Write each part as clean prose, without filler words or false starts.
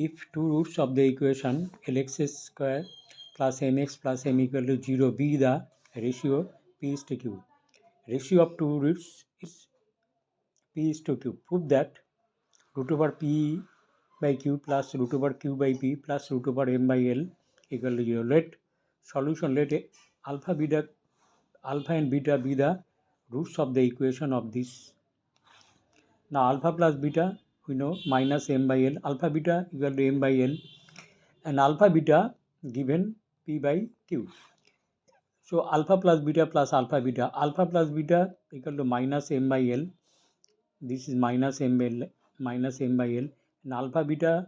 if two roots of the equation lx square plus mx plus m equal to 0 be the ratio p is to q. Ratio of two roots is p is to q. Prove that root over p by q plus root over q by p plus root over m by l equal to 0. Let solution, let alpha and beta be the roots of the equation of this. Now alpha plus beta we know minus m by l, alpha beta equal to m by l, and alpha beta given p by q. So alpha plus beta equal to minus m by l, this is minus m by l, and alpha beta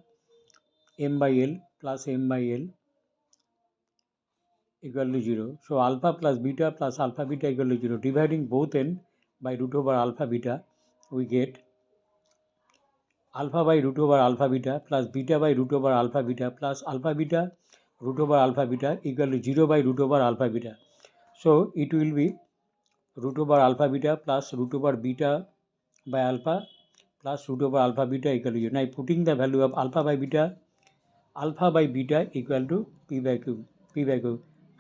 m by l plus m by l equal to 0. So alpha plus beta equal to 0. Dividing both n by root over alpha beta, we get alpha by root over alpha beta plus beta by root over alpha beta plus alpha beta root over alpha beta equal to 0 by root over alpha beta. So it will be root over alpha beta plus root over beta by alpha plus root over alpha beta equal to 0. Now putting the value of alpha by beta equal to p by q,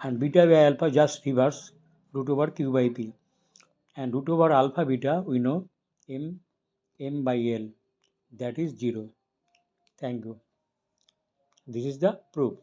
and beta by alpha just reverse root over q by p, and root over alpha beta we know m by l, that is 0. Thank you. This is the proof.